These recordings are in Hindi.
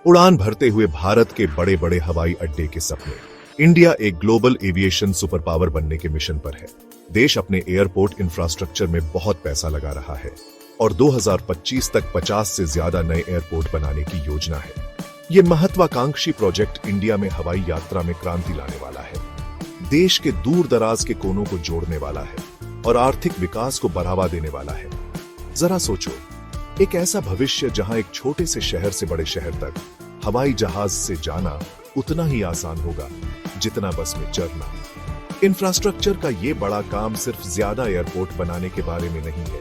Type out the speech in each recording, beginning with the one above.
उड़ान भरते हुए भारत के बड़े बड़े हवाई अड्डे के सपने। इंडिया एक ग्लोबल एविएशन सुपर पावर बनने के मिशन पर है। देश अपने एयरपोर्ट इंफ्रास्ट्रक्चर में बहुत पैसा लगा रहा है और 2025 तक 50 से ज्यादा नए एयरपोर्ट बनाने की योजना है। ये महत्वाकांक्षी प्रोजेक्ट इंडिया में हवाई यात्रा में क्रांति लाने वाला है, देश के दूर दराज के कोनों को जोड़ने वाला है और आर्थिक विकास को बढ़ावा देने वाला है। जरा सोचो, एक ऐसा भविष्य जहां एक छोटे से शहर से बड़े शहर तक हवाई जहाज से जाना उतना ही आसान होगा जितना बस में चढ़ना। इंफ्रास्ट्रक्चर का ये बड़ा काम सिर्फ ज्यादा एयरपोर्ट बनाने के बारे में नहीं है,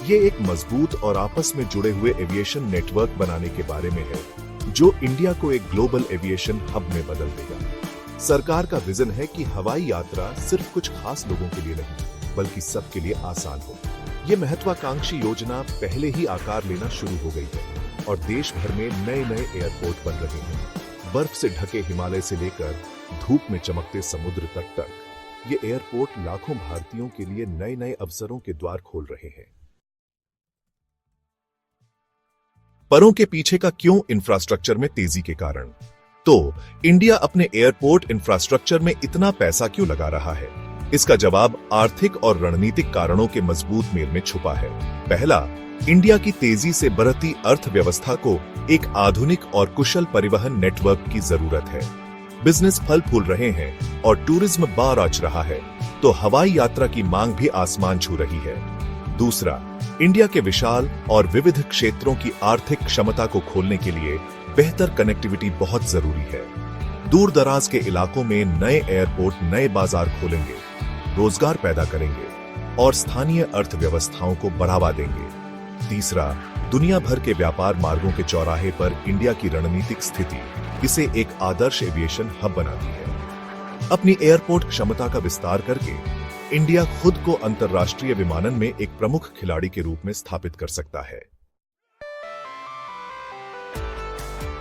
ये एक मजबूत और आपस में जुड़े हुए एविएशन नेटवर्क बनाने के बारे में है, जो इंडिया को एक ग्लोबल एविएशन हब में बदल देगा। सरकार का विजन है कि हवाई यात्रा सिर्फ कुछ खास लोगों के लिए नहीं, बल्कि सबके लिए आसान हो। ये महत्वाकांक्षी योजना पहले ही आकार लेना शुरू हो गई है और देश भर में नए नए एयरपोर्ट बन रहे हैं। बर्फ से ढके हिमालय से लेकर धूप में चमकते समुद्र तट तक, ये एयरपोर्ट लाखों भारतीयों के लिए नए नए अवसरों के द्वार खोल रहे हैं। परों के पीछे का क्यों इंफ्रास्ट्रक्चर में तेजी के कारण? तो इंडिया अपने एयरपोर्ट इंफ्रास्ट्रक्चर में इतना पैसा क्यों लगा रहा है? इसका जवाब आर्थिक और रणनीतिक कारणों के मजबूत मेल में छुपा है। पहला, इंडिया की तेजी से बढ़ती अर्थव्यवस्था को एक आधुनिक और कुशल परिवहन नेटवर्क की जरूरत है। बिजनेस फल फूल रहे हैं और टूरिज्म बाराच रहा है, तो हवाई यात्रा की मांग भी आसमान छू रही है। दूसरा, इंडिया के विशाल और विविध क्षेत्रों की आर्थिक क्षमता को खोलने के लिए बेहतर कनेक्टिविटी बहुत जरूरी है। दूर दराज के इलाकों में नए एयरपोर्ट नए बाजार खोलेंगे, रोजगार पैदा करेंगे और स्थानीय अर्थव्यवस्थाओं को बढ़ावा देंगे। तीसरा, दुनिया भर के व्यापार मार्गों के चौराहे पर इंडिया की रणनीतिक स्थिति इसे एक आदर्श एविएशन हब बनाती है। अपनी एयरपोर्ट क्षमता का विस्तार करके इंडिया खुद को अंतर्राष्ट्रीय विमानन में एक प्रमुख खिलाड़ी के रूप में स्थापित कर सकता है।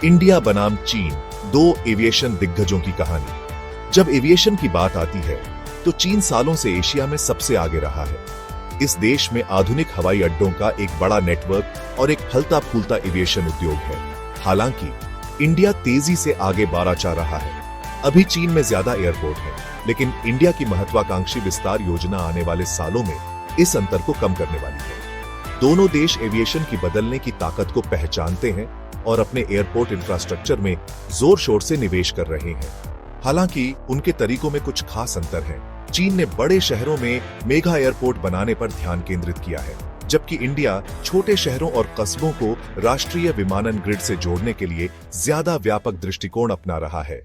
इंडिया बनाम चीन, दो एविएशन दिग्गजों की कहानी। जब एविएशन की बात आती है तो चीन सालों से एशिया में सबसे आगे रहा है। इस देश में आधुनिक हवाई अड्डों का एक बड़ा नेटवर्क और एक फलता फूलता एविएशन उद्योग है। हालांकि इंडिया तेजी से आगे बढ़ा जा रहा है। अभी चीन में ज्यादा एयरपोर्ट हैं, लेकिन इंडिया की महत्वाकांक्षी विस्तार योजना आने वाले सालों में इस अंतर को कम करने वाली है। दोनों देश एविएशन की बदलने की ताकत को पहचानते हैं और अपने एयरपोर्ट इंफ्रास्ट्रक्चर में जोर शोर से निवेश कर रहे हैं। हालांकि उनके तरीकों में कुछ खास अंतर है। चीन ने बड़े शहरों में मेगा एयरपोर्ट बनाने पर ध्यान केंद्रित किया है, जबकि इंडिया छोटे शहरों और कस्बों को राष्ट्रीय विमानन ग्रिड से जोड़ने के लिए ज्यादा व्यापक दृष्टिकोण अपना रहा है।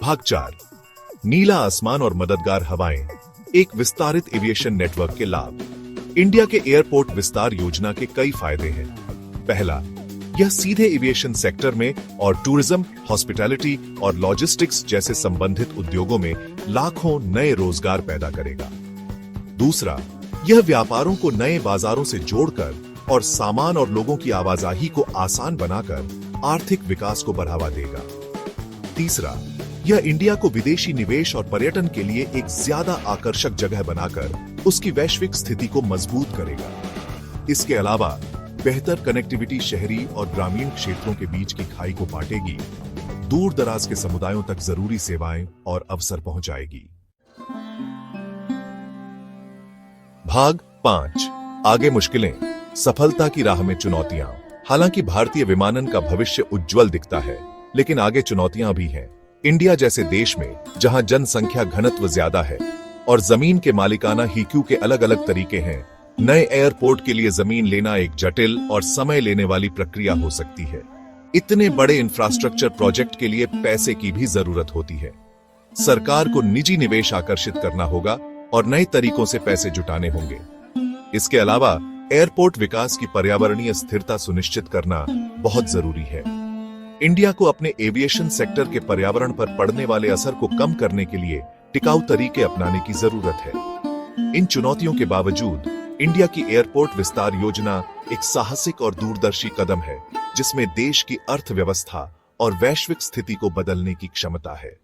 भाग 4, नीला आसमान और मददगार हवाएं, एक विस्तारित एविएशन नेटवर्क के लाभ। इंडिया के एयरपोर्ट विस्तार योजना के कई फायदे हैं। पहला, यह सीधे एविएशन सेक्टर में और टूरिज्म, हॉस्पिटैलिटी और लॉजिस्टिक्स जैसे संबंधित उद्योगों में लाखों नए रोजगार पैदा करेगा। दूसरा, यह व्यापारों को नए बाजारों से जोड़कर और सामान और लोगों की आवाजाही को आसान बनाकर आर्थिक विकास को बढ़ावा देगा। तीसरा, यह इंडिया को विदेशी निवेश और पर्यटन के लिए एक ज्यादा आकर्षक जगह बनाकर उसकी वैश्विक स्थिति को मजबूत करेगा। इसके अलावा बेहतर कनेक्टिविटी शहरी और ग्रामीण क्षेत्रों के बीच की खाई को पाटेगी, दूर दराज के समुदायों तक जरूरी सेवाएं और अवसर पहुंचाएगी। भाग 5, आगे मुश्किलें, सफलता की राह में चुनौतियां। हालांकि भारतीय विमानन का भविष्य उज्जवल दिखता है, लेकिन आगे चुनौतियां भी हैं। इंडिया जैसे देश में जहां जनसंख्या घनत्व ज्यादा है और जमीन के मालिकाना हिक्यू के अलग अलग तरीके हैं, नए एयरपोर्ट के लिए जमीन लेना एक जटिल और समय लेने वाली प्रक्रिया हो सकती है। इतने बड़े इंफ्रास्ट्रक्चर प्रोजेक्ट के लिए पैसे की भी जरूरत होती है। सरकार को निजी निवेश आकर्षित करना होगा और नए तरीकों से पैसे जुटाने होंगे। इसके अलावा एयरपोर्ट विकास की पर्यावरणीय स्थिरता सुनिश्चित करना बहुत जरूरी है। इंडिया को अपने एविएशन सेक्टर के पर्यावरण पर पड़ने वाले असर को कम करने के लिए टिकाऊ तरीके अपनाने की जरूरत है। इन चुनौतियों के बावजूद इंडिया की एयरपोर्ट विस्तार योजना एक साहसिक और दूरदर्शी कदम है, जिसमें देश की अर्थव्यवस्था और वैश्विक स्थिति को बदलने की क्षमता है।